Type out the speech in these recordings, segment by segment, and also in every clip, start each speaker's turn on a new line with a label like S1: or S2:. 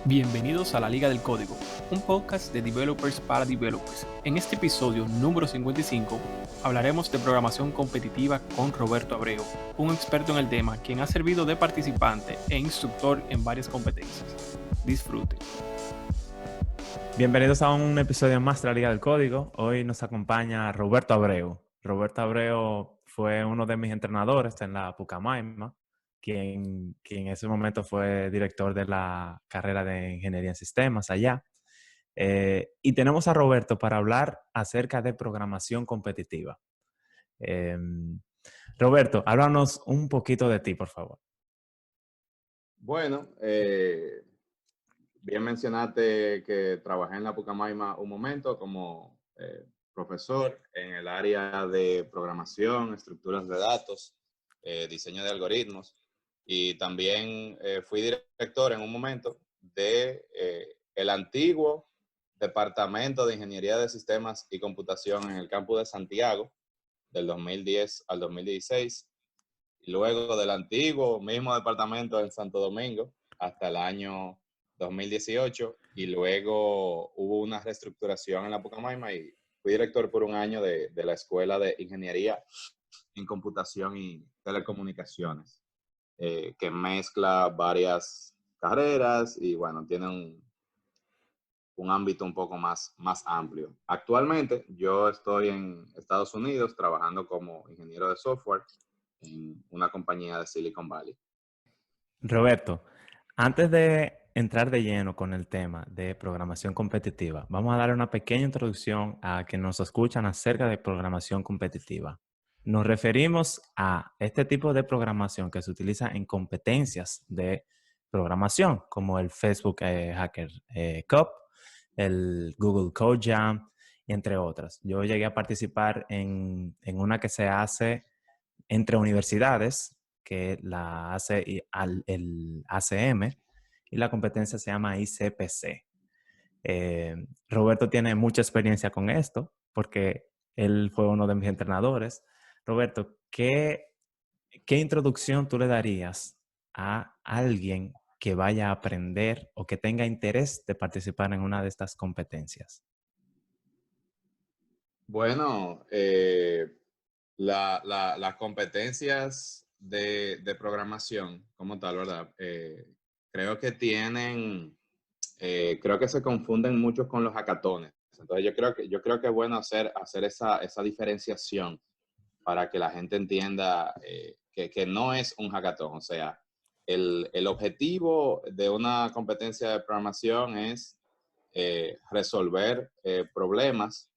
S1: Bienvenidos a La Liga del Código, un podcast de developers para developers. En este episodio número 55 hablaremos de programación competitiva con Roberto Abreu, un experto en el tema quien ha servido de participante e instructor en varias competencias. Disfruten.
S2: Bienvenidos a un episodio más de La Liga del Código. Hoy nos acompaña Roberto Abreu. Roberto Abreu fue uno de mis entrenadores en la Pucamaima, quien en ese momento fue director de la carrera de Ingeniería en Sistemas allá. Y tenemos a Roberto para hablar acerca de programación competitiva. Roberto, háblanos un poquito de ti, por favor.
S3: Bueno, bien mencionaste que trabajé en la Pucamaima un momento como profesor en el área de programación, estructuras de datos, diseño de algoritmos, y también fui director en un momento de el antiguo Departamento de Ingeniería de Sistemas y Computación en el campus de Santiago, del 2010 al 2016. Y luego del antiguo mismo departamento en Santo Domingo hasta el año 2018, y luego hubo una reestructuración en la Pucamaima y fui director por un año de la Escuela de Ingeniería en Computación y Telecomunicaciones, que mezcla varias carreras y bueno, tiene un ámbito un poco más amplio. Actualmente yo estoy en Estados Unidos trabajando como ingeniero de software en una compañía de Silicon Valley.
S2: Roberto, antes de entrar de lleno con el tema de programación competitiva, vamos a dar una pequeña introducción a quienes nos escuchan acerca de programación competitiva. Nos referimos a este tipo de programación que se utiliza en competencias de programación, como el Facebook Hacker Cup, el Google Code Jam, entre otras. Yo llegué a participar en una que se hace entre universidades, que la hace el ACM, y la competencia se llama ICPC. Roberto tiene mucha experiencia con esto porque él fue uno de mis entrenadores. Roberto, ¿qué introducción tú le darías a alguien que vaya a aprender o que tenga interés de participar en una de estas competencias?
S3: Bueno, las competencias de programación como tal, ¿verdad? Creo que creo que se confunden mucho con los hackatones. Entonces yo creo que es bueno hacer esa diferenciación para que la gente entienda que no es un hackatón. O sea, el objetivo de una competencia de programación es resolver problemas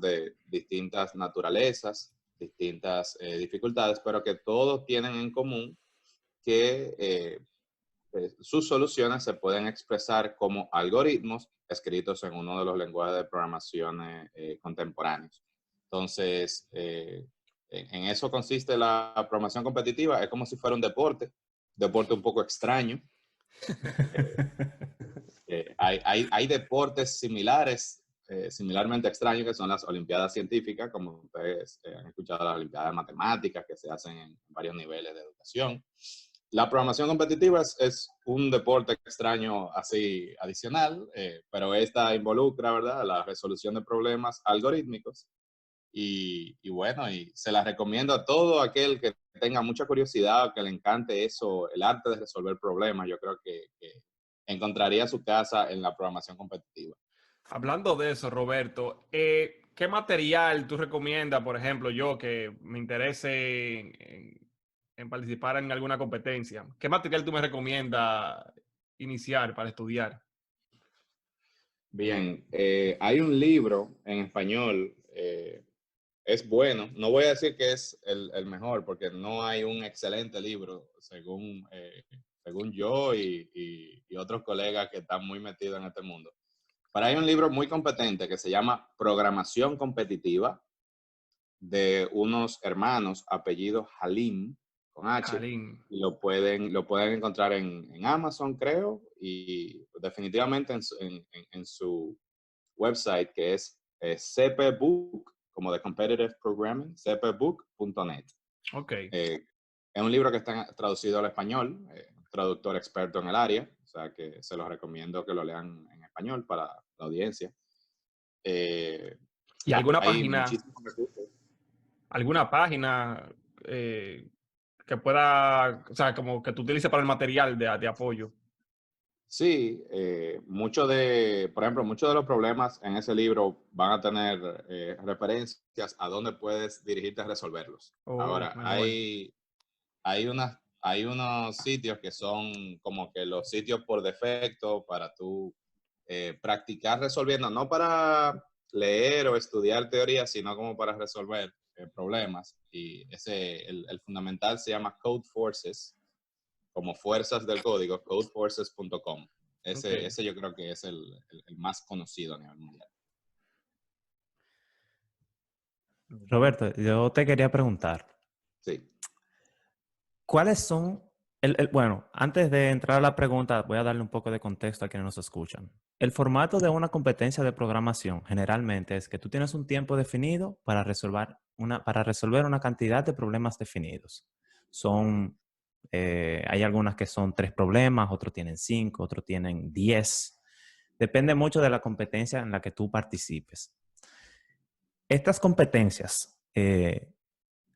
S3: de distintas naturalezas, distintas dificultades, pero que todos tienen en común que sus soluciones se pueden expresar como algoritmos escritos en uno de los lenguajes de programación contemporáneos. Entonces, en eso consiste la programación competitiva. Es como si fuera un deporte un poco extraño. Hay deportes similarmente extraños, que son las olimpiadas científicas, como ustedes han escuchado, las olimpiadas de matemáticas que se hacen en varios niveles de educación. La programación competitiva es un deporte extraño así adicional, pero esta involucra, ¿verdad?, la resolución de problemas algorítmicos. Y bueno, y se la recomiendo a todo aquel que tenga mucha curiosidad, que le encante eso, el arte de resolver problemas. Yo creo que encontraría su casa en la programación competitiva.
S1: Hablando de eso, Roberto, ¿qué material tú recomiendas, por ejemplo, yo que me interese en participar en alguna competencia? ¿Qué material tú me recomiendas iniciar para estudiar?
S3: Bien, hay un libro en español, es bueno. No voy a decir que es el mejor, porque no hay un excelente libro, según yo y otros colegas que están muy metidos en este mundo. Pero hay un libro muy competente que se llama Programación Competitiva, de unos hermanos apellidos Halim, con H,
S1: Karim.
S3: y lo pueden encontrar en Amazon, creo, y definitivamente en su website, que es cpbook, como de Competitive Programming, cpbook.net.
S1: Ok.
S3: Es un libro que está traducido al español, traductor experto en el área, o sea que se los recomiendo que lo lean en español para la audiencia.
S1: ¿Y alguna
S3: Hay
S1: página,
S3: muchísimos recursos.
S1: que pueda, o sea, como que tú utilices para el material de apoyo?
S3: Sí, por ejemplo, muchos de los problemas en ese libro van a tener referencias a dónde puedes dirigirte a resolverlos.
S1: Oh,
S3: Ahora,
S1: mejor.
S3: hay unos sitios que son como que los sitios por defecto para tú practicar resolviendo, no para leer o estudiar teoría, sino como para resolver problemas. Y el fundamental se llama Code Forces, como fuerzas del código, codeforces.com.
S1: Okay.
S3: Ese yo creo que es el más conocido a nivel mundial.
S2: Roberto, yo te quería preguntar,
S3: Sí.
S2: ¿cuáles son, bueno, antes de entrar a la pregunta, voy a darle un poco de contexto a quienes nos escuchan. El formato de una competencia de programación generalmente es que tú tienes un tiempo definido para resolver una cantidad de problemas definidos. Hay algunas que son 3 problemas, otros tienen 5, otros tienen 10. Depende mucho de la competencia en la que tú participes. Estas competencias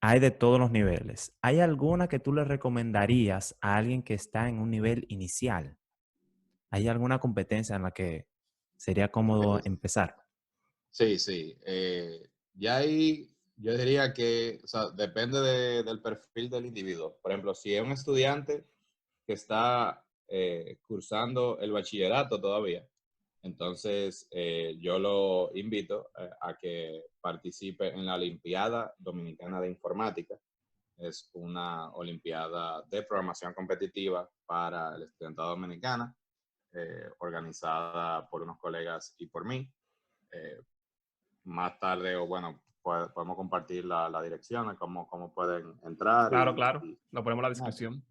S2: hay de todos los niveles. ¿Hay alguna que tú le recomendarías a alguien que está en un nivel inicial? ¿Hay alguna competencia en la que sería cómodo empezar?
S3: Sí, sí. Ya ahí yo diría que, o sea, depende del perfil del individuo. Por ejemplo, si es un estudiante que está cursando el bachillerato todavía, entonces yo lo invito a que participe en la Olimpiada Dominicana de Informática. Es una olimpiada de programación competitiva para el estudiantado dominicana, organizada por unos colegas y por mí. Más tarde, o bueno, podemos compartir la dirección de cómo pueden entrar.
S1: Claro. Lo ponemos en la descripción.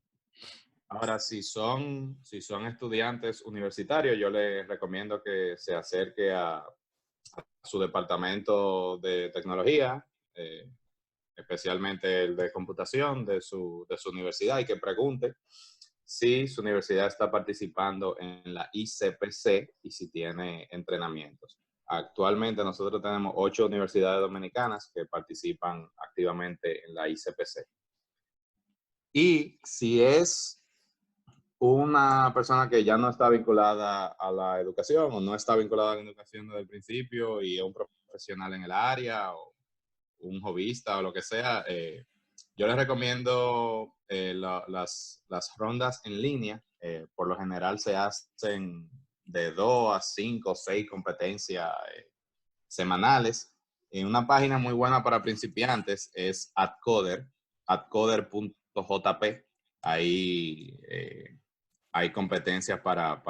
S3: Ahora, si son estudiantes universitarios, yo les recomiendo que se acerque a su departamento de tecnología, especialmente el de computación de su universidad, y que pregunte si su universidad está participando en la ICPC y si tiene entrenamientos. Actualmente nosotros tenemos 8 universidades dominicanas que participan activamente en la ICPC. Y si es una persona que ya no está vinculada a la educación o no está vinculada a la educación desde el principio y es un profesional en el área o un hobbyista o lo que sea, yo les recomiendo las rondas en línea. Por lo general se hacen de 2 a 5 o 6 competencias semanales. Una página muy buena para principiantes es adcoder.jp. Ahí hay competencias para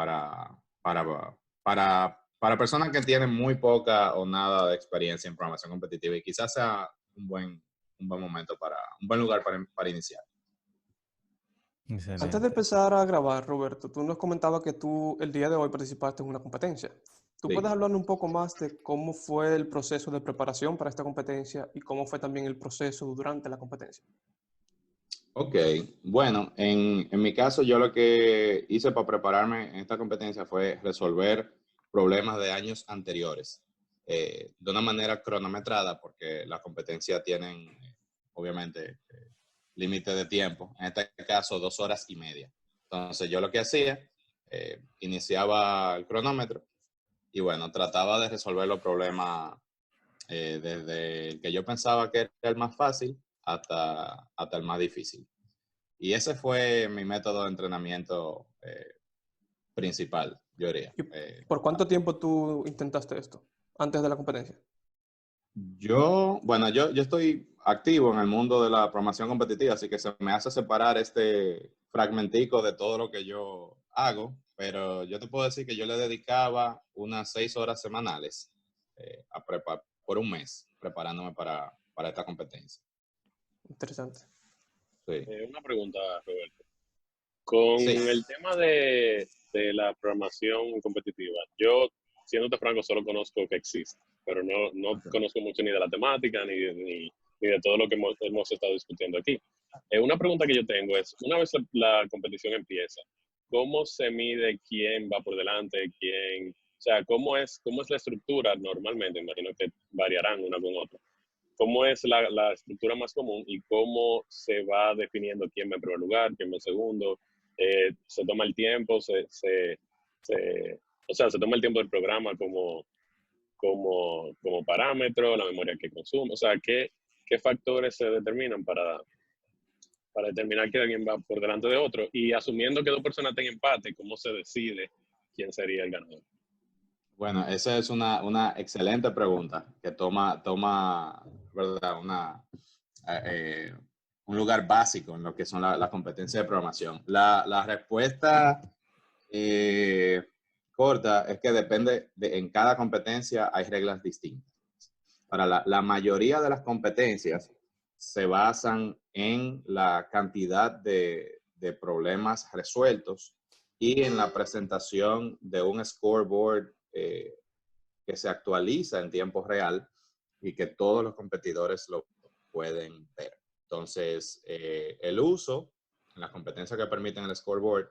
S3: personas que tienen muy poca o nada de experiencia en programación competitiva, y quizás sea un buen momento un buen lugar para iniciar.
S2: Excelente.
S4: Antes de empezar a grabar, Roberto, tú nos comentabas que tú el día de hoy participaste en una competencia. ¿Tú
S3: Sí.
S4: puedes hablarnos un poco más de cómo fue el proceso de preparación para esta competencia y cómo fue también el proceso durante la competencia?
S3: Ok, bueno, en mi caso yo lo que hice para prepararme en esta competencia fue resolver problemas de años anteriores de una manera cronometrada, porque las competencias tienen obviamente límite de tiempo, en este caso 2 horas y media. Entonces yo lo que hacía, iniciaba el cronómetro y bueno, trataba de resolver los problemas desde el que yo pensaba que era el más fácil hasta el más difícil. Y ese fue mi método de entrenamiento principal, yo diría.
S4: ¿Y por cuánto tiempo tú intentaste esto antes de la competencia?
S3: Yo estoy activo en el mundo de la programación competitiva, así que se me hace separar este fragmentico de todo lo que yo hago, pero yo te puedo decir que yo le dedicaba unas 6 horas semanales por un mes preparándome para esta competencia.
S4: Interesante.
S3: Sí.
S5: Una pregunta, Roberto. Con
S3: Sí.
S5: el tema de la programación competitiva, yo, siéndote franco, solo conozco que existe, pero no conozco mucho ni de la temática ni de todo lo que hemos estado discutiendo aquí. Una pregunta que yo tengo es, una vez la competición empieza, ¿cómo se mide quién va por delante, quién, o sea, cómo es la estructura normalmente? Imagino que variarán una con otra. ¿Cómo es la estructura más común y cómo se va definiendo quién va en primer lugar, quién va en segundo? ¿Se toma el tiempo? O sea, ¿se toma el tiempo del programa como parámetro, la memoria que consume? O sea, ¿qué factores se determinan para determinar que alguien va por delante de otro? Y asumiendo que dos personas estén en empate, ¿cómo se decide quién sería el ganador?
S3: Bueno, esa es una excelente pregunta que toma ¿verdad? Un lugar básico en lo que son las competencias de programación. La respuesta corta es que depende en cada competencia hay reglas distintas. Para la mayoría de las competencias se basan en la cantidad de problemas resueltos y en la presentación de un scoreboard que se actualiza en tiempo real y que todos los competidores lo pueden ver. Entonces, el uso en las competencias que permiten el scoreboard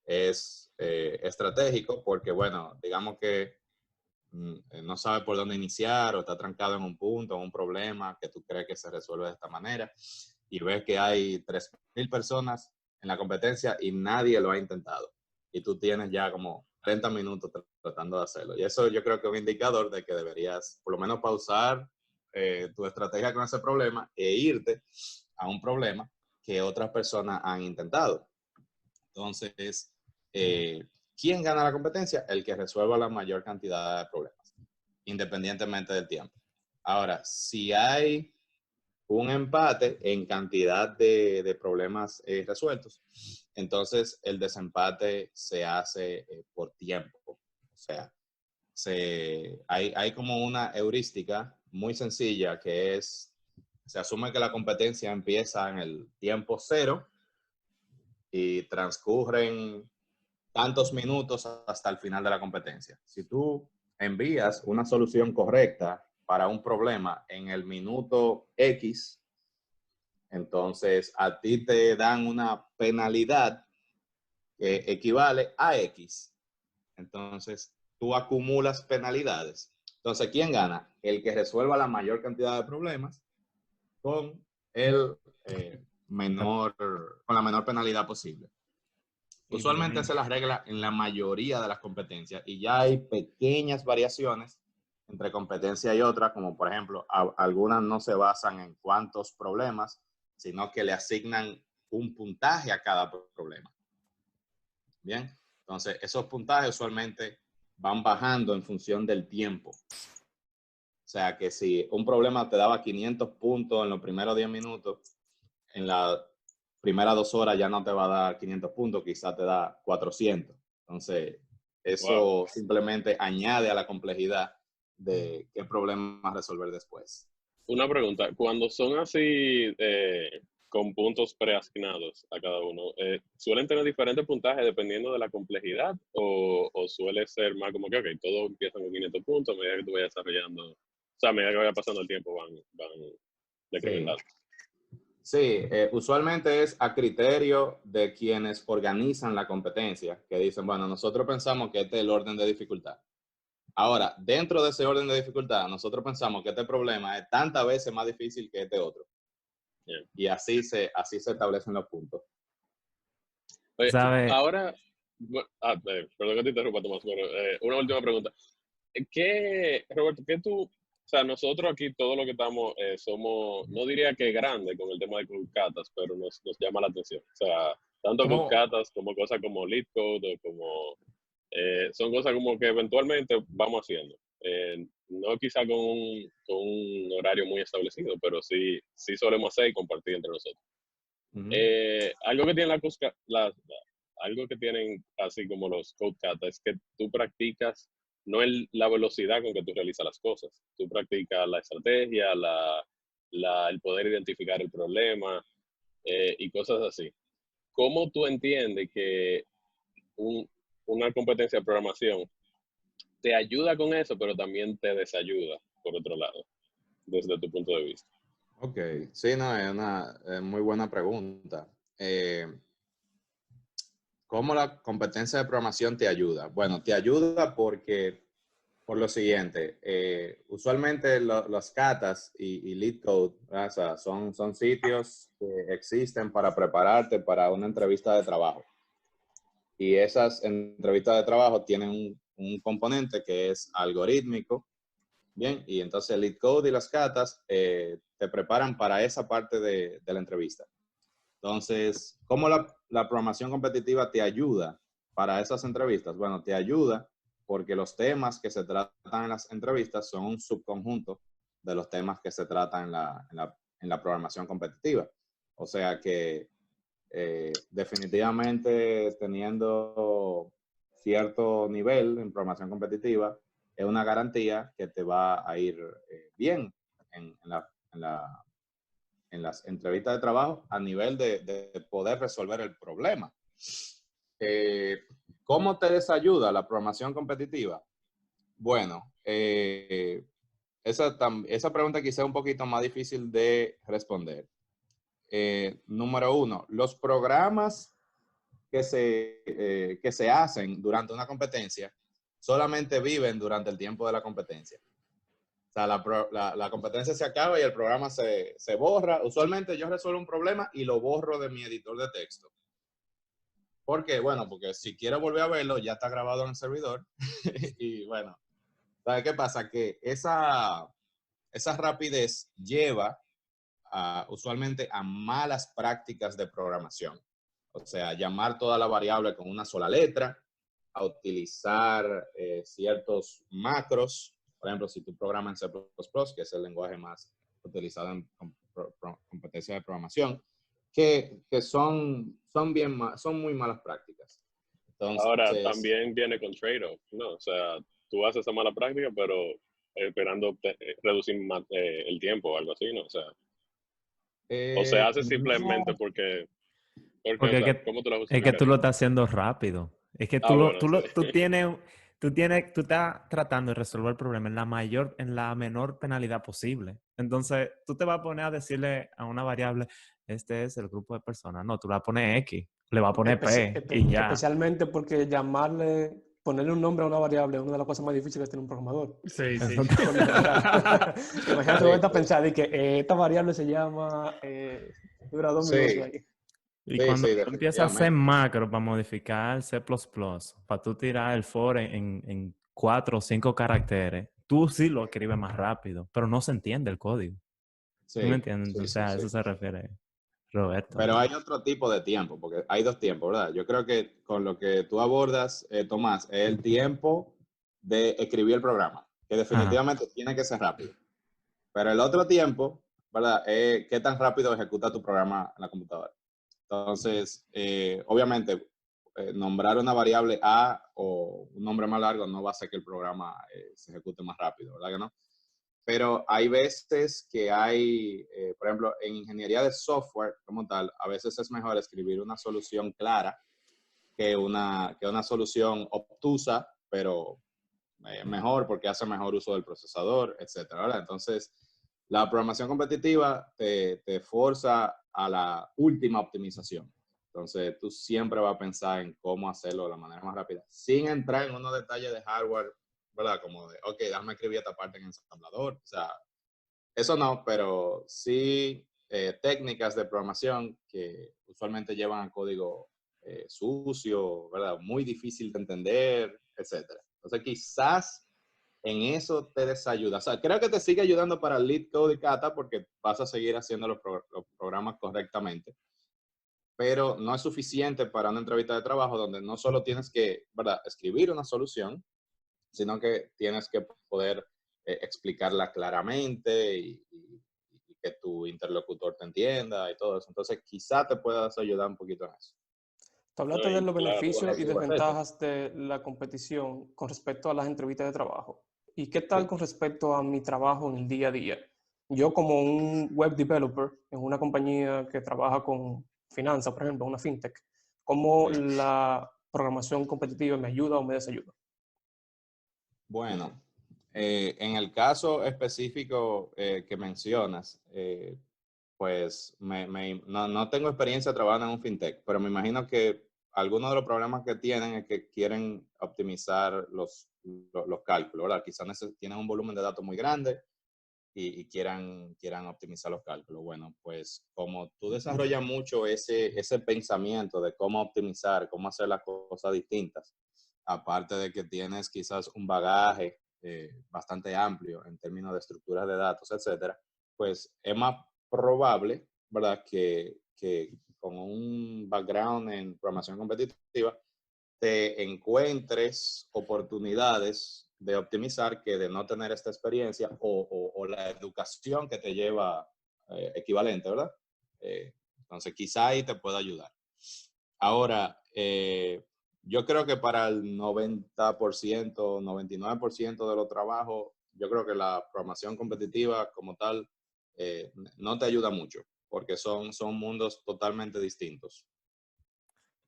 S3: es estratégico porque, bueno, digamos que no sabe por dónde iniciar o está trancado en un punto, en un problema que tú crees que se resuelve de esta manera y ves que hay 3,000 personas en la competencia y nadie lo ha intentado. Y tú tienes ya como 30 minutos tratando de hacerlo. Y eso yo creo que es un indicador de que deberías por lo menos pausar tu estrategia con ese problema e irte a un problema que otras personas han intentado. Entonces, ¿quién gana la competencia? El que resuelva la mayor cantidad de problemas, independientemente del tiempo. Ahora, si hay un empate en cantidad de problemas resueltos, entonces el desempate se hace por tiempo. O sea, hay como una heurística muy sencilla que es, se asume que la competencia empieza en el tiempo cero y transcurren tantos minutos hasta el final de la competencia. Si tú envías una solución correcta para un problema en el minuto X, entonces a ti te dan una penalidad que equivale a X. Entonces tú acumulas penalidades. Entonces, ¿quién gana? El que resuelva la mayor cantidad de problemas con con la menor penalidad posible. Usualmente esa es la regla en la mayoría de las competencias y ya hay pequeñas variaciones entre competencia y otra, como por ejemplo, algunas no se basan en cuántos problemas, sino que le asignan un puntaje a cada problema. Bien, entonces esos puntajes usualmente van bajando en función del tiempo. O sea que si un problema te daba 500 puntos en los primeros 10 minutos, en las primeras 2 horas ya no te va a dar 500 puntos, quizás te da 400. Entonces, eso simplemente añade a la complejidad de qué problema resolver después.
S5: Una pregunta, cuando son así con puntos preasignados a cada uno, ¿suelen tener diferentes puntajes dependiendo de la complejidad o suele ser más como que, ok, todo empieza con 500 puntos, a medida que tú vayas desarrollando, o sea, a medida que vaya pasando el tiempo van decrementando?
S3: Sí, usualmente es a criterio de quienes organizan la competencia, que dicen, bueno, nosotros pensamos que este es el orden de dificultad. Ahora, dentro de ese orden de dificultad, nosotros pensamos que este problema es tantas veces más difícil que este otro.
S5: Yeah.
S3: Y así se establecen los puntos.
S5: Oye,
S2: ¿Sabe?
S5: ahora, perdón que te interrumpa, Tomás, pero una última pregunta. Roberto, o sea, nosotros aquí todo lo que estamos somos, no diría que grandes con el tema de Codecatas, pero nos llama la atención. O sea, tanto Codecatas como cosas como LeetCode, como son cosas como que eventualmente vamos haciendo. No quizá con un horario muy establecido, pero sí solemos hacer y compartir entre nosotros. Algo que tienen algo que tienen así como los Codecatas es que tú practicas no la velocidad con que tú realizas las cosas. Tú practicas la estrategia, el poder identificar el problema y cosas así. ¿Cómo tú entiendes que una competencia de programación te ayuda con eso, pero también te desayuda, por otro lado, desde tu punto de vista?
S3: Ok, sí, no, es una muy buena pregunta. ¿Cómo la competencia de programación te ayuda? Bueno, te ayuda por lo siguiente, usualmente los catas y Lead Code, ¿verdad? O sea, son sitios que existen para prepararte para una entrevista de trabajo. Y esas entrevistas de trabajo tienen un componente que es algorítmico. Bien, y entonces el Lead Code y las catas te preparan para esa parte de la entrevista. Entonces, ¿cómo la programación competitiva te ayuda para esas entrevistas? Bueno, te ayuda porque los temas que se tratan en las entrevistas son un subconjunto de los temas que se tratan en la programación competitiva. O sea que definitivamente teniendo cierto nivel en programación competitiva es una garantía que te va a ir bien en en las entrevistas de trabajo a nivel de poder resolver el problema. Eh, ¿Cómo te desayuda la programación competitiva? Bueno, esa pregunta quizá es un poquito más difícil de responder. Número uno, los programas que se hacen durante una competencia solamente viven durante el tiempo de la competencia. O sea, la competencia se acaba y el programa se borra. Usualmente yo resuelvo un problema y lo borro de mi editor de texto. ¿Por qué? Bueno, porque si quiero volver a verlo, ya está grabado en el servidor. Y bueno, ¿sabes qué pasa? Que esa rapidez lleva usualmente a malas prácticas de programación. O sea, llamar toda la variable con una sola letra, a utilizar ciertos macros. Por ejemplo, si tú programas en C++, que es el lenguaje más utilizado en competencia de programación, que son muy malas prácticas.
S5: Ahora,
S3: Entonces,
S5: también viene con trade-off, ¿no? O sea, tú haces esa mala práctica, pero esperando reducir el tiempo o algo así, ¿no? O se hace simplemente
S3: no,
S5: porque, o
S2: Porque
S5: sea, ¿cómo tú lo
S2: es que tú
S5: justificarías?
S2: lo estás haciendo rápido. Es que
S5: Ah, bueno, sí.
S2: tú estás tratando de resolver el problema en la menor penalidad posible. Entonces, tú te vas a poner a decirle a una variable, este es el grupo de personas. No, tú le vas a poner X, le vas a poner P y ya.
S4: Especialmente porque ponerle un nombre a una variable es una de las cosas más difíciles que tiene un programador.
S1: Sí, sí.
S4: Por lo general. Imagínate,
S3: sí,
S4: vos estás pensando y que esta variable se llama, dura 2 minutos
S3: sí,
S4: ahí.
S2: Y
S3: sí,
S2: cuando
S3: sí,
S2: tú empiezas a hacer
S3: definitivamente.
S2: macro para modificar C++, para tú tirar el for en 4 o 5 caracteres, tú sí lo escribes más rápido, pero no se entiende el código. ¿Tú me
S3: Sí,
S2: entiendes?
S3: sí,
S2: Entonces
S3: sí,
S2: a
S3: sí.
S2: eso se refiere Roberto.
S3: Pero hay otro tipo de tiempo, porque hay dos tiempos, ¿verdad? Yo creo que con lo que tú abordas, Tomás, es el tiempo de escribir el programa, que
S2: Ajá.
S3: definitivamente tiene que ser rápido. Pero el otro tiempo, ¿verdad? Es qué tan rápido ejecuta tu programa en la computadora. Entonces, obviamente, nombrar una variable A o un nombre más largo no va a hacer que el programa se ejecute más rápido, ¿verdad que no? Pero hay veces que por ejemplo, en ingeniería de software como tal, a veces es mejor escribir una solución clara que una solución obtusa, pero mejor porque hace mejor uso del procesador, etcétera, ¿verdad? Entonces, la programación competitiva te forza a la última optimización. Entonces, tú siempre vas a pensar en cómo hacerlo de la manera más rápida, sin entrar en unos detalles de hardware, ¿verdad? Como de, ok, déjame escribir esta parte en el ensamblador. O sea, eso no, pero sí técnicas de programación que usualmente llevan a código sucio, ¿verdad? Muy difícil de entender, etcétera. Entonces, quizás en eso te desayuda. O sea, creo que te sigue ayudando para el Lead Code y Kata porque vas a seguir haciendo los programas correctamente, pero no es suficiente para una entrevista de trabajo donde no solo tienes que, ¿verdad?, escribir una solución, sino que tienes que poder explicarla claramente y que tu interlocutor te entienda y todo eso. Entonces, quizá te puedas ayudar un poquito en eso.
S4: Tú
S5: No,
S4: hablaste de
S5: y
S4: los
S5: claro,
S3: Con
S4: beneficios
S3: los
S4: y
S3: cibersetos.
S4: desventajas de la competición con respecto a las entrevistas de trabajo. ¿Y qué tal
S3: Sí.
S4: con respecto a mi trabajo en el día a día? Yo como un web developer en una compañía que trabaja con finanzas, por ejemplo, una fintech, ¿cómo
S3: Sí.
S4: la programación competitiva me ayuda o me desayuda?
S3: Bueno, en el caso específico que mencionas, pues no tengo experiencia trabajando en un fintech, pero me imagino que algunos de los problemas que tienen es que quieren optimizar los cálculos, ¿verdad? Quizás tienen un volumen de datos muy grande y quieran optimizar los cálculos. Bueno, pues como tú desarrollas mucho ese pensamiento de cómo optimizar, cómo hacer las cosas distintas, aparte de que tienes quizás un bagaje bastante amplio en términos de estructuras de datos, etcétera, pues es más probable, ¿verdad?, que con un background en programación competitiva te encuentres oportunidades de optimizar que de no tener esta experiencia o la educación que te lleva equivalente, ¿verdad? Entonces, quizá ahí te pueda ayudar. Ahora, yo creo que para el 90%, 99% de los trabajos, yo creo que la programación competitiva como tal no te ayuda mucho, porque son mundos totalmente distintos.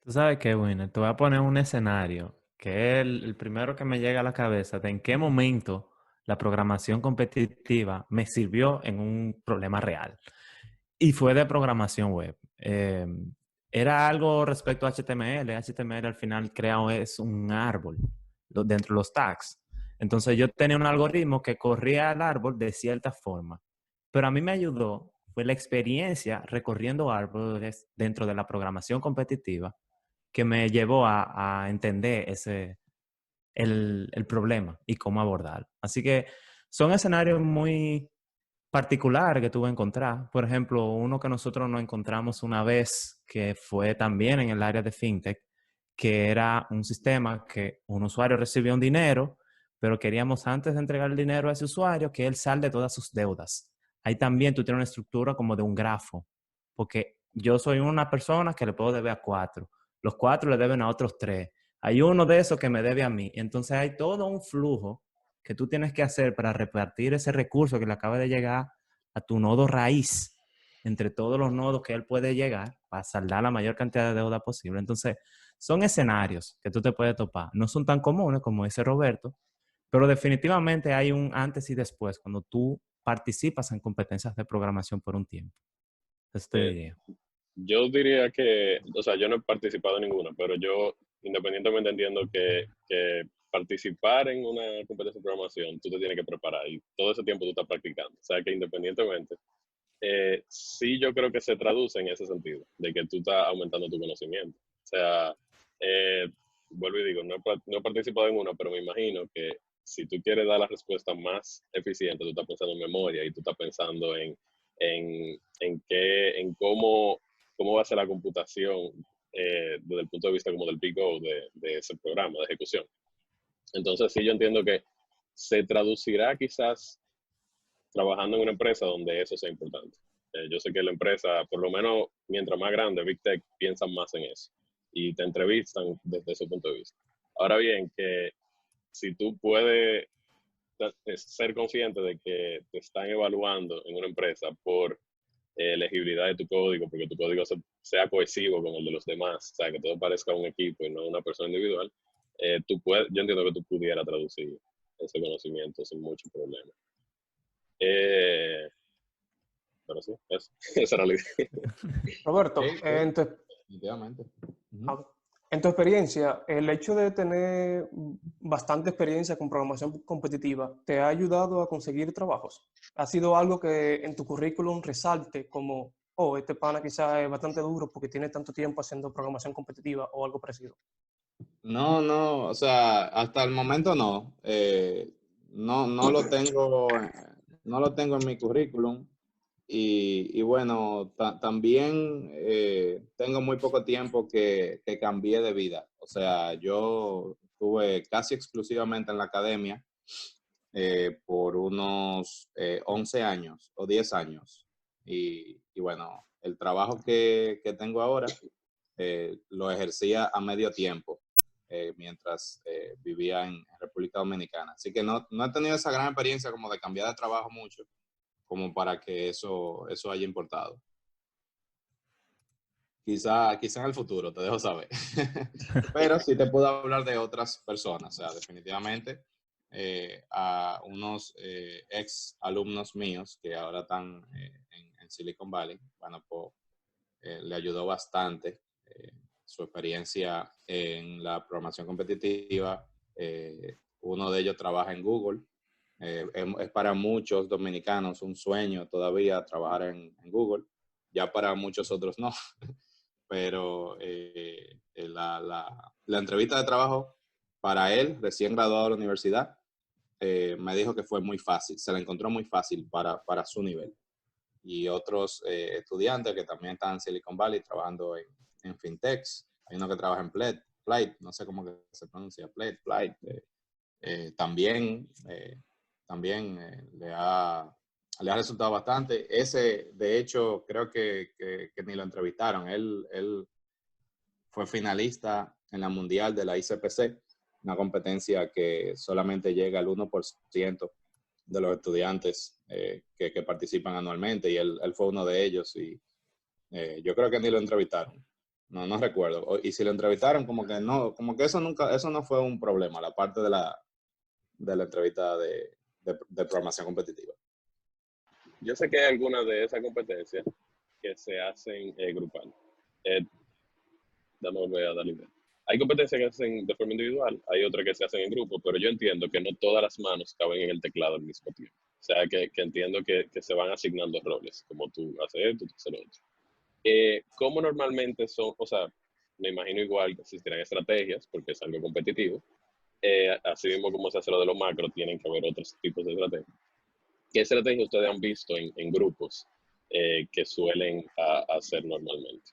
S2: Tú sabes qué, Winner, te voy a poner un escenario que es el primero que me llega a la cabeza de en qué momento la programación competitiva me sirvió en un problema real. Y fue de programación web. Era algo respecto a HTML. HTML al final es un árbol dentro de los tags. Entonces yo tenía un algoritmo que corría el árbol de cierta forma. Pero a mí me ayudó, fue la experiencia recorriendo árboles dentro de la programación competitiva que me llevó a entender el problema y cómo abordarlo. Así que son escenarios muy particulares que tuve que encontrar. Por ejemplo, uno que nosotros nos encontramos una vez que fue también en el área de fintech, que era un sistema que un usuario recibió un dinero, pero queríamos antes de entregar el dinero a ese usuario que él salde todas sus deudas. Ahí también tú tienes una estructura como de un grafo, porque yo soy una persona que le puedo deber a 4. Los 4 le deben a otros 3. Hay uno de esos que me debe a mí. Entonces hay todo un flujo que tú tienes que hacer para repartir ese recurso que le acaba de llegar a tu nodo raíz entre todos los nodos que él puede llegar para saldar la mayor cantidad de deuda posible. Entonces, son escenarios que tú te puedes topar. No son tan comunes como dice Roberto, pero definitivamente hay un antes y después cuando tú participas en competencias de programación por un tiempo. Eso te
S5: Eh,
S2: diría.
S5: yo diría que, o sea, yo no he participado en ninguna, pero yo independientemente entiendo que participar en una competencia de programación, tú te tienes que preparar y todo ese tiempo tú estás practicando. O sea, que independientemente, sí yo creo que se traduce en ese sentido, de que tú estás aumentando tu conocimiento. O sea, eh, vuelvo y digo, no he participado en una, pero me imagino que si tú quieres dar la respuesta más eficiente, tú estás pensando en memoria y tú estás pensando en cómo va a ser la computación desde el punto de vista como del PICO de ese programa de ejecución. Entonces sí yo entiendo que se traducirá quizás trabajando en una empresa donde eso sea importante. Yo sé que la empresa, por lo menos mientras más grande, Big Tech, piensan más en eso y te entrevistan desde ese punto de vista. Ahora bien, que si tú puedes ser consciente de que te están evaluando en una empresa por legibilidad de tu código, porque tu código sea cohesivo con el de los demás, o sea, que todo parezca un equipo y no una persona individual, yo entiendo que tú pudieras traducir ese conocimiento sin mucho problema. Pero sí, esa era la idea.
S4: Roberto,
S3: Sí, sí, definitivamente.
S4: en tu experiencia, el hecho de tener bastante experiencia con programación competitiva, ¿te ha ayudado a conseguir trabajos? ¿Ha sido algo que en tu currículum resalte como, oh, este pana quizás es bastante duro porque tiene tanto tiempo haciendo programación competitiva o algo parecido?
S3: No, o sea, hasta el momento no. No lo tengo, no lo tengo en mi currículum. Y bueno, también tengo muy poco tiempo que cambié de vida. O sea, yo estuve casi exclusivamente en la academia por unos 11 años o 10 años. Y bueno, el trabajo que tengo ahora lo ejercía a medio tiempo mientras vivía en República Dominicana. Así que no he tenido esa gran experiencia como de cambiar de trabajo mucho, como para que eso haya importado. Quizá en el futuro, te dejo saber. Pero sí te puedo hablar de otras personas, o sea, definitivamente a unos ex alumnos míos que ahora están en Silicon Valley. Bueno, pues le ayudó bastante su experiencia en la programación competitiva. Uno de ellos trabaja en Google. Es para muchos dominicanos un sueño todavía trabajar en Google. Ya para muchos otros no. Pero la entrevista de trabajo para él, recién graduado de la universidad, me dijo que fue muy fácil, se la encontró muy fácil para su nivel. Y otros estudiantes que también están en Silicon Valley trabajando en fintechs. Hay uno que trabaja en Flight, no sé cómo que se pronuncia, Flight. También le ha resultado bastante. Ese, de hecho, creo que ni lo entrevistaron. Él fue finalista en la mundial de la ICPC, una competencia que solamente llega al 1% de los estudiantes que participan anualmente, y él fue uno de ellos, y yo creo que ni lo entrevistaron. No recuerdo. Y si lo entrevistaron, como que eso no fue un problema, la parte de la entrevista de programación competitiva.
S5: Yo sé que hay algunas de esas competencias que se hacen grupal. Dame volver a darle idea. Hay competencias que se hacen de forma individual, hay otras que se hacen en grupo, pero yo entiendo que no todas las manos caben en el teclado al mismo tiempo. O sea, que entiendo que se van asignando roles, como tú haces esto, tú haces lo otro. ¿Cómo normalmente son? O sea, me imagino igual que existirán estrategias, porque es algo competitivo. Así mismo como se hace lo de los macros, tienen que haber otros tipos de estrategias. ¿Qué estrategias ustedes han visto en grupos que suelen hacer normalmente?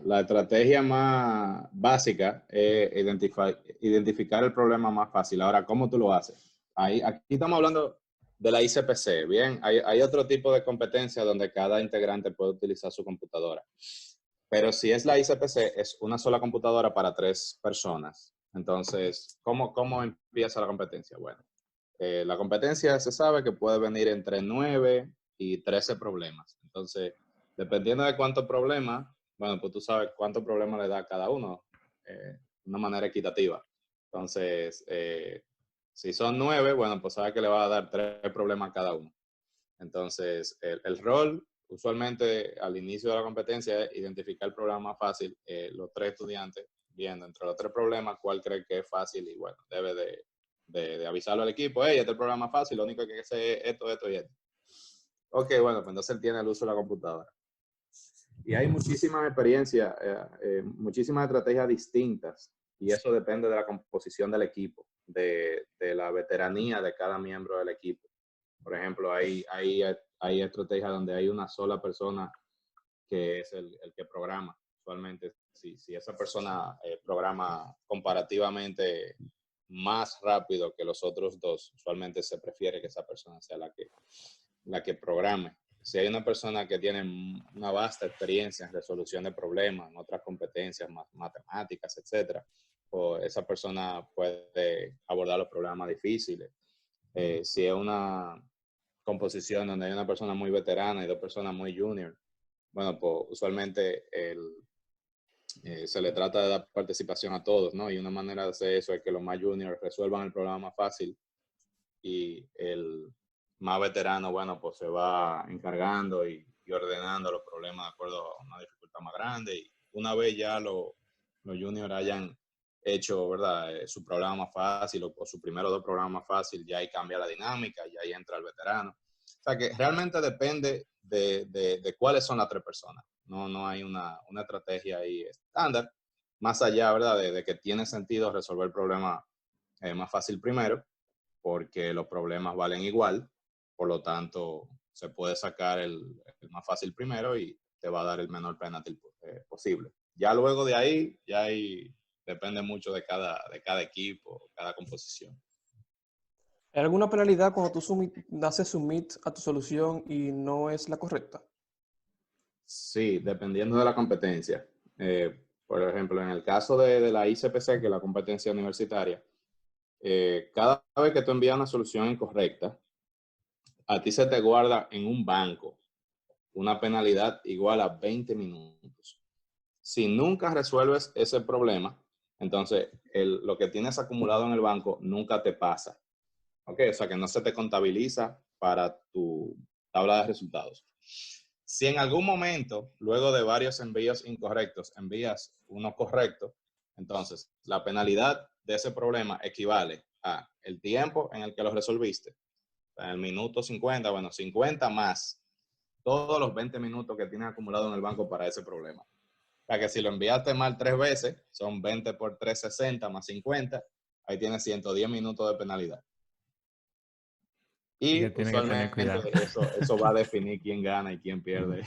S3: La estrategia más básica es identificar el problema más fácil. Ahora, ¿cómo tú lo haces? Aquí estamos hablando de la ICPC, ¿bien? Hay otro tipo de competencia donde cada integrante puede utilizar su computadora. Pero si es la ICPC, es una sola computadora para 3 personas. Entonces, ¿cómo empieza la competencia? Bueno, la competencia se sabe que puede venir entre 9 y 13 problemas. Entonces, dependiendo de cuántos problemas, bueno, pues tú sabes cuántos problemas le da a cada uno de una manera equitativa. Entonces, si son 9, bueno, pues sabes que le va a dar 3 problemas a cada uno. Entonces, el rol, usualmente al inicio de la competencia, es identificar el problema más fácil. Los 3 estudiantes, viendo entre los 3 problemas cuál cree que es fácil, y bueno, debe de avisarlo al equipo: hey, este es el programa fácil, lo único que hay que hacer es esto y esto. Ok, bueno, pues entonces él tiene el uso de la computadora. Y hay muchísimas experiencias, muchísimas estrategias distintas, y eso depende de la composición del equipo, de la veteranía de cada miembro del equipo. Por ejemplo, hay estrategias donde hay una sola persona que es el que programa. Usualmente, si esa persona programa comparativamente más rápido que los otros 2, usualmente se prefiere que esa persona sea la que programe. Si hay una persona que tiene una vasta experiencia en resolución de problemas, en otras competencias, matemáticas, etcétera, pues esa persona puede abordar los problemas difíciles. Si es una composición donde hay una persona muy veterana y 2 personas muy junior, bueno, pues usualmente se le trata de dar participación a todos, ¿no? Y una manera de hacer eso es que los más juniors resuelvan el problema más fácil, y el más veterano, bueno, pues se va encargando y ordenando los problemas de acuerdo a una dificultad más grande. Y una vez ya los juniors hayan hecho, ¿verdad?, su programa más fácil, o su primero 2 programas más fácil, ya ahí cambia la dinámica, ya ahí entra el veterano. O sea que realmente depende de cuáles son las 3 personas. No hay una estrategia ahí estándar, más allá, ¿verdad?, de que tiene sentido resolver el problema más fácil primero, porque los problemas valen igual. Por lo tanto, se puede sacar el más fácil primero y te va a dar el menor penalti posible. Ya luego de ahí, depende mucho de cada equipo, cada composición.
S4: ¿Hay alguna penalidad cuando tú haces submit a tu solución y no es la correcta?
S3: Sí, dependiendo de la competencia. Por ejemplo, en el caso de la ICPC, que es la competencia universitaria, cada vez que tú envías una solución incorrecta, a ti se te guarda en un banco una penalidad igual a 20 minutos. Si nunca resuelves ese problema, entonces lo que tienes acumulado en el banco nunca te pasa. ¿Ok? O sea que no se te contabiliza para tu tabla de resultados. Si en algún momento, luego de varios envíos incorrectos, envías uno correcto, entonces la penalidad de ese problema equivale a el tiempo en el que lo resolviste, en el minuto 50, bueno, 50 más todos los 20 minutos que tienes acumulado en el banco para ese problema. O sea que si lo enviaste mal 3 veces, son 20 por 3, 60 más 50, ahí tienes 110 minutos de penalidad.
S2: Y
S3: Y
S2: que tiene que tener
S3: usualmente
S2: cuidado.
S3: eso va a definir quién gana y quién pierde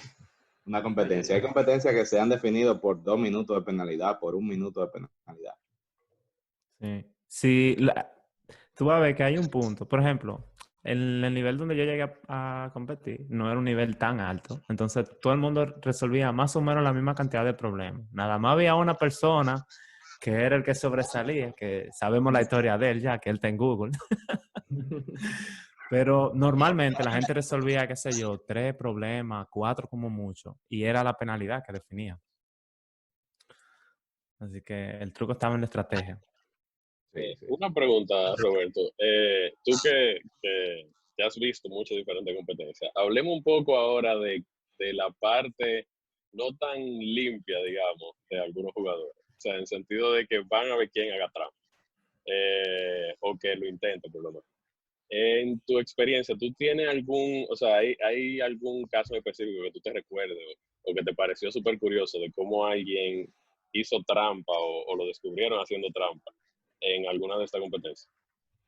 S3: una competencia. Hay competencias que se han definido por 2 minutos de penalidad, por 1 minuto de penalidad.
S2: Sí. Sí, tú vas a ver que hay un punto. Por ejemplo, en el nivel donde yo llegué a competir, no era un nivel tan alto. Entonces, todo el mundo resolvía más o menos la misma cantidad de problemas. Nada más había una persona que era el que sobresalía, que sabemos la historia de él ya, que él está en Google. Pero normalmente la gente resolvía, qué sé yo, 3 problemas, 4 como mucho, y era la penalidad que definía. Así que el truco estaba en la estrategia.
S3: Sí, sí.
S5: Una pregunta, Roberto. Tú que has visto muchas diferentes competencias, hablemos un poco ahora de la parte no tan limpia, digamos, de algunos jugadores. O sea, en sentido de que van a ver quién haga trampa, o que lo intente, por lo menos. En tu experiencia, ¿tú tienes o sea, hay algún caso específico que tú te recuerdes o que te pareció súper curioso de cómo alguien hizo trampa o lo descubrieron haciendo trampa en alguna de estas competencias?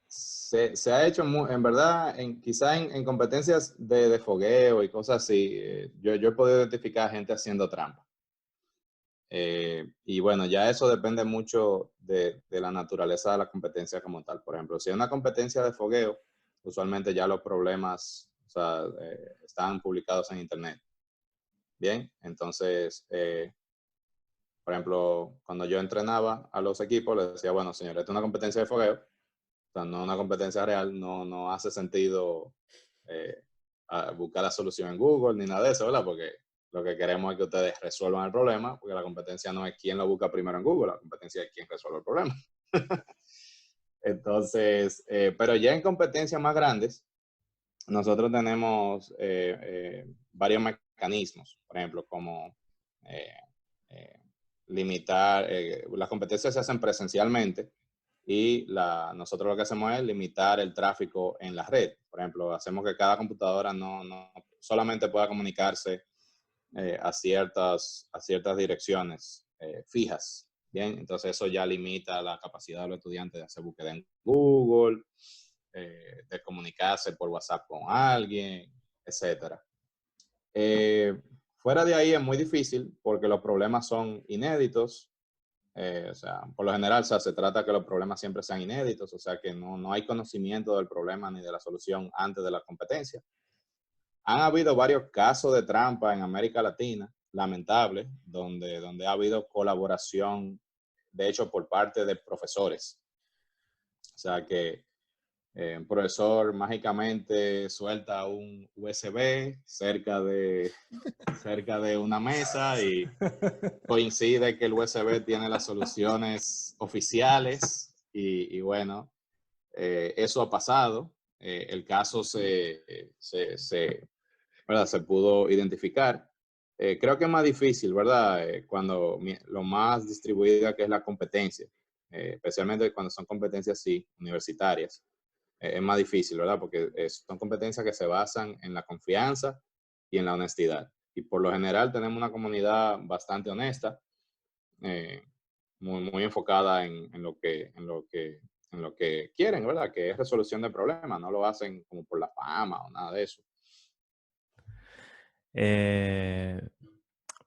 S3: Se ha hecho, en verdad, quizá en competencias de fogueo y cosas así, yo he podido identificar gente haciendo trampa. Y bueno, ya eso depende mucho de la naturaleza de la competencia como tal. Por ejemplo, si es una competencia de fogueo, usualmente ya los problemas, o sea, están publicados en internet. Bien, entonces, por ejemplo, cuando yo entrenaba a los equipos, les decía, bueno, señores, esta es una competencia de fogueo, o sea, no una competencia real, no hace sentido buscar la solución en Google ni nada de eso, ¿verdad? Porque lo que queremos es que ustedes resuelvan el problema, porque la competencia no es quién lo busca primero en Google, la competencia es quién resuelve el problema. Entonces, pero ya en competencias más grandes, nosotros tenemos varios mecanismos, por ejemplo, como eh, limitar, las competencias se hacen presencialmente y nosotros lo que hacemos es limitar el tráfico en la red. Por ejemplo, hacemos que cada computadora no solamente pueda comunicarse a ciertas direcciones fijas. Bien, entonces eso ya limita la capacidad de los estudiantes de hacer búsqueda en Google, de comunicarse por WhatsApp con alguien, etcétera. Fuera de ahí es muy difícil porque los problemas son inéditos. O sea, por lo general, o sea, se trata que los problemas siempre sean inéditos, o sea, que no hay conocimiento del problema ni de la solución antes de la competencia. Han habido varios casos de trampa en América Latina, lamentables, donde ha habido colaboración, de hecho, por parte de profesores. O sea, que un profesor mágicamente suelta un USB cerca de una mesa y coincide que el USB tiene las soluciones oficiales y bueno, eso ha pasado. El caso ¿verdad? Se pudo identificar. Creo que es más difícil, ¿verdad? Cuando lo más distribuida que es la competencia, especialmente cuando son competencias así, universitarias, es más difícil, ¿verdad? Porque son competencias que se basan en la confianza y en la honestidad. Y por lo general tenemos una comunidad bastante honesta, muy enfocada en lo que quieren, ¿verdad? Que es resolución de problemas, no lo hacen como por la fama o nada de eso.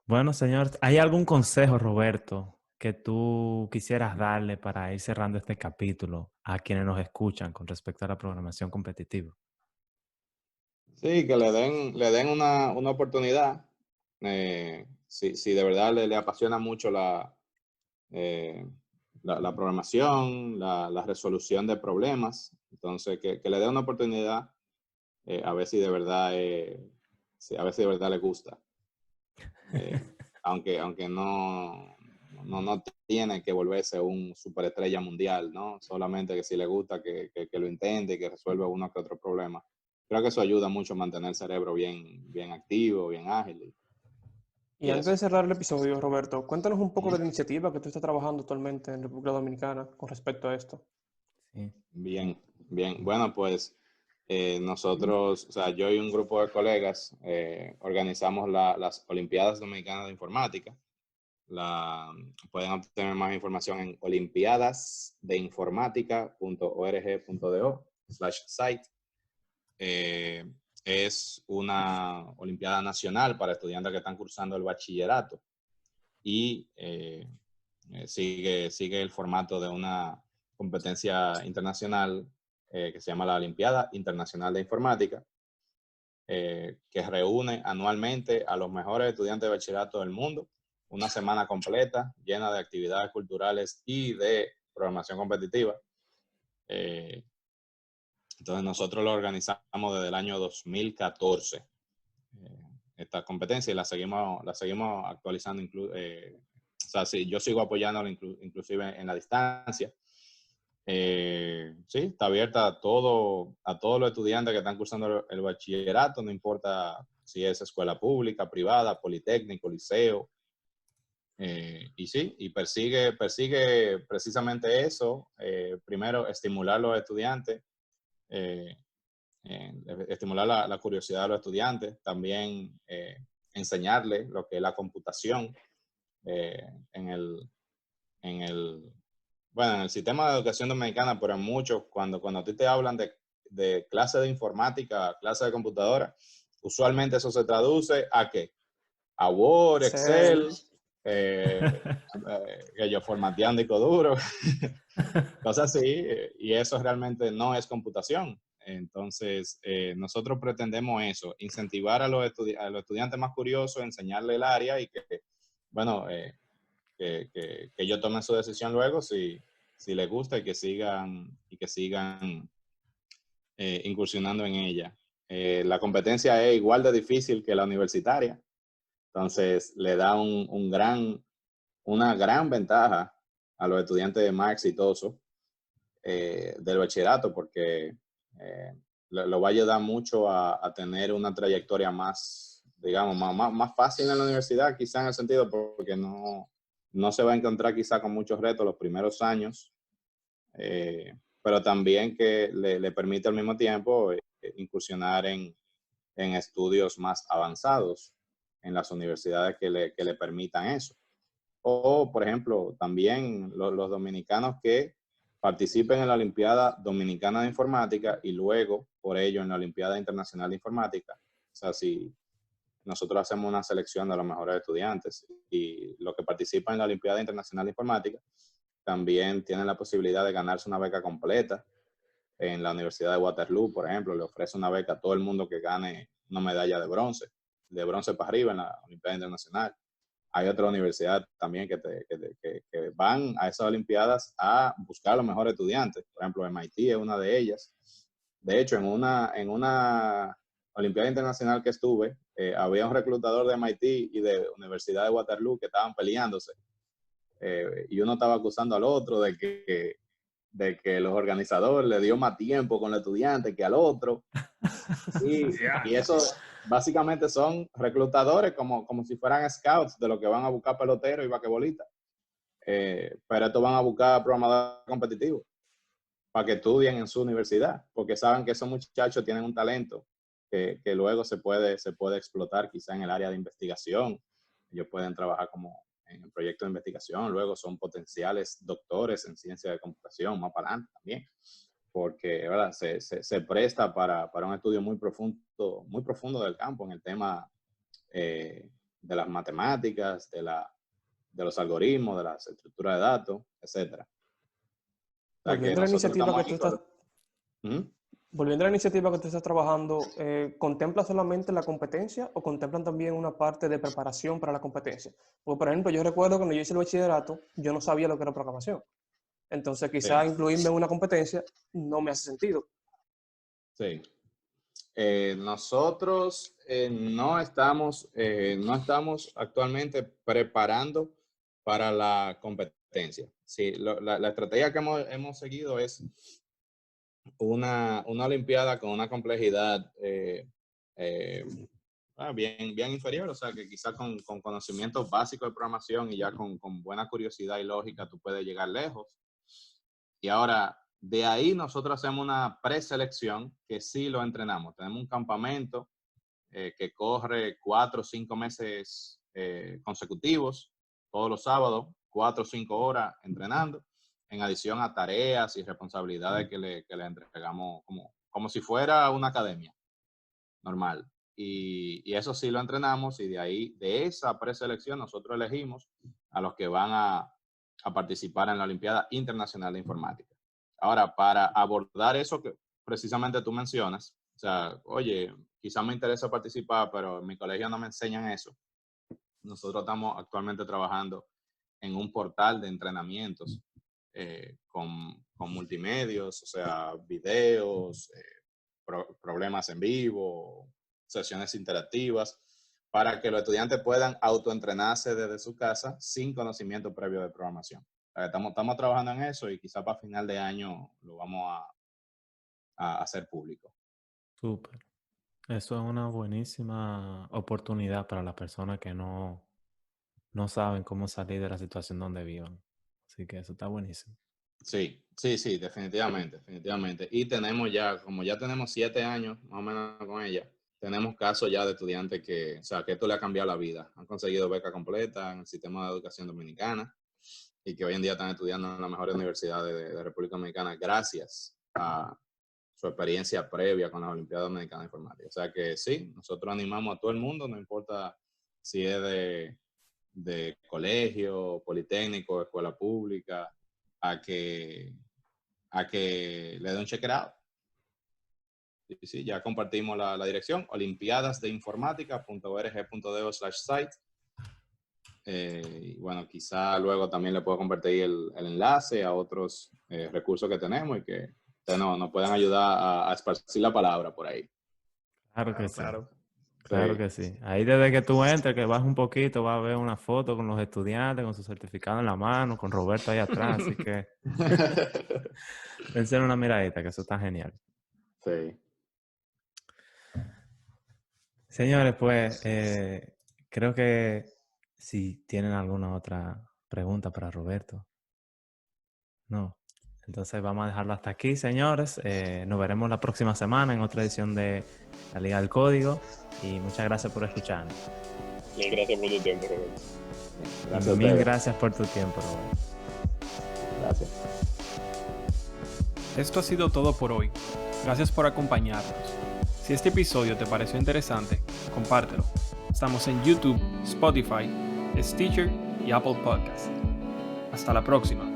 S2: Bueno, señor, ¿hay algún consejo, Roberto, que tú quisieras darle para ir cerrando este capítulo a quienes nos escuchan con respecto a la programación competitiva?
S3: Sí, que le den una oportunidad. Si de verdad le apasiona mucho eh, la programación, la resolución de problemas, entonces que le dé una oportunidad a ver si de verdad, a ver si de verdad le gusta. Aunque no tiene que volverse un superestrella mundial, ¿no? Solamente que si le gusta, que lo intente y que resuelva uno que otro problema. creo que eso ayuda mucho a mantener el cerebro bien activo, bien ágil.
S4: Y
S3: Y
S4: antes de
S3: eso.
S4: cerrar el episodio, Roberto, cuéntanos un poco de la iniciativa que tú estás trabajando actualmente en República Dominicana con respecto a esto.
S2: Sí.
S3: Bien, bien. Bueno, pues nosotros, o sea, yo y un grupo de colegas organizamos las Olimpiadas Dominicanas de Informática. Pueden obtener más información en olimpiadasdeinformática.org.do/site. Es una olimpiada nacional para estudiantes que están cursando el bachillerato y sigue el formato de una competencia internacional que se llama la Olimpiada Internacional de Informática, que reúne anualmente a los mejores estudiantes de bachillerato del mundo, una semana completa llena de actividades culturales y de programación competitiva. Entonces nosotros lo organizamos desde el año 2014, esta competencia, y la seguimos actualizando. O sea, sí, yo sigo apoyándolo inclusive en la distancia. Sí, está abierta a todos los estudiantes que están cursando el bachillerato, no importa si es escuela pública, privada, politécnico, liceo. Y sí, y persigue precisamente eso. Primero, estimular a los estudiantes, estimular la curiosidad de los estudiantes, también enseñarles lo que es la computación en el sistema de educación dominicana, pero en muchos, cuando a ti te hablan de clase de informática, clase de computadora, usualmente eso se traduce ¿a qué? A Word, Excel, que yo formateando disco duro, cosas así, y eso realmente no es computación. Entonces, nosotros pretendemos eso, incentivar a los estudiantes más curiosos, enseñarle el área y que, bueno, que ellos tomen su decisión luego si les gusta y que sigan incursionando en ella. La competencia es igual de difícil que la universitaria, entonces le da una gran ventaja a los estudiantes más exitosos del bachillerato, porque lo va a ayudar mucho a tener una trayectoria más, digamos, más fácil en la universidad, quizá en el sentido porque no se va a encontrar quizá con muchos retos los primeros años, pero también que le permite al mismo tiempo incursionar en estudios más avanzados en las universidades que le permitan eso. O, por ejemplo, también los dominicanos que participen en la Olimpiada Dominicana de Informática y luego, por ello, en la Olimpiada Internacional de Informática. O sea, si nosotros hacemos una selección de los mejores estudiantes y los que participan en la Olimpiada Internacional de Informática también tienen la posibilidad de ganarse una beca completa en la Universidad de Waterloo, por ejemplo, le ofrece una beca a todo el mundo que gane una medalla de bronce para arriba en la Olimpiada Internacional. Hay otras universidades también que van a esas Olimpiadas a buscar a los mejores estudiantes. Por ejemplo, MIT es una de ellas. De hecho, en una Olimpiada Internacional que estuve, había un reclutador de MIT y de Universidad de Waterloo que estaban peleándose. Y uno estaba acusando al otro de que los organizadores le dio más tiempo con el estudiante que al otro. Y eso básicamente son reclutadores como si fueran scouts de lo que van a buscar peloteros y basquetbolistas. Pero estos van a buscar programadores competitivos para que estudien en su universidad, porque saben que esos muchachos tienen un talento que luego se puede explotar quizá en el área de investigación. Ellos pueden trabajar como en proyectos de investigación, luego son potenciales doctores en ciencia de computación más para adelante también, porque ¿verdad? Se presta para un estudio muy profundo del campo en el tema de las matemáticas, de los algoritmos, de las estructuras de datos, etc. O sea, que
S4: Volviendo a la
S3: nosotros
S4: iniciativa
S3: estamos
S4: que tú
S3: aquí
S4: estás, volviendo a la iniciativa que tú estás trabajando, ¿contempla solamente la competencia o contemplan también una parte de preparación para la competencia? Porque, por ejemplo, yo recuerdo cuando yo hice el bachillerato, yo no sabía lo que era programación. Entonces, quizá
S3: Sí,
S4: incluirme en una competencia no me hace sentido.
S3: sí. Nosotros no estamos actualmente preparando para la competencia. Sí, la estrategia que hemos seguido es una olimpiada con una complejidad bien inferior, o sea que quizás con conocimientos básicos de programación y ya con buena curiosidad y lógica tú puedes llegar lejos. Y ahora, de ahí nosotros hacemos una preselección que sí lo entrenamos. Tenemos un campamento que corre 4 o 5 meses consecutivos, todos los sábados, 4 o 5 horas entrenando, en adición a tareas y responsabilidades que le entregamos como si fuera una academia normal. Y eso sí lo entrenamos, y de ahí, de esa preselección, nosotros elegimos a los que van a participar en la Olimpiada Internacional de Informática. Ahora, para abordar eso que precisamente tú mencionas, o sea, oye, quizás me interesa participar, pero en mi colegio no me enseñan eso. Nosotros estamos actualmente trabajando en un portal de entrenamientos con multimedios, o sea, videos, problemas en vivo, sesiones interactivas, para que los estudiantes puedan autoentrenarse desde su casa sin conocimiento previo de programación. O sea, estamos trabajando en eso y quizás para final de año lo vamos a hacer público.
S2: Súper. Eso es una buenísima oportunidad para las personas que no saben cómo salir de la situación donde vivan. Así que eso está buenísimo.
S3: Sí, definitivamente. Y tenemos ya, como ya tenemos 7 años más o menos con ella, tenemos casos ya de estudiantes que, o sea, que esto le ha cambiado la vida. Han conseguido beca completa en el sistema de educación dominicana y que hoy en día están estudiando en las mejores universidades de República Dominicana gracias a su experiencia previa con la Olimpiada Dominicana de Informática. O sea que sí, nosotros animamos a todo el mundo, no importa si es de colegio, politécnico, escuela pública, a que le den un check it out. Sí, ya compartimos la dirección, olimpiadasdeinformática.org.do/site. Y bueno, quizá luego también le puedo compartir el enlace a otros recursos que tenemos y que nos puedan ayudar a esparcir la palabra por ahí.
S2: Claro que sí.
S4: Claro.
S2: Que sí. Ahí desde que tú entres, que vas un poquito, vas a ver una foto con los estudiantes, con su certificado en la mano, con Roberto ahí atrás, así que dense una miradita, que eso está genial.
S3: Sí.
S2: Señores, pues creo que si tienen alguna otra pregunta para Roberto. No. Entonces vamos a dejarlo hasta aquí, señores. Nos veremos la próxima semana en otra edición de La Liga del Código. Y muchas gracias por escucharnos.
S5: Mil gracias por tu tiempo, Roberto.
S3: Gracias.
S2: Mil gracias por tu tiempo, Roberto.
S3: Gracias.
S1: Esto ha sido todo por hoy. Gracias por acompañarnos. Si este episodio te pareció interesante, compártelo. Estamos en YouTube, Spotify, Stitcher y Apple Podcasts. Hasta la próxima.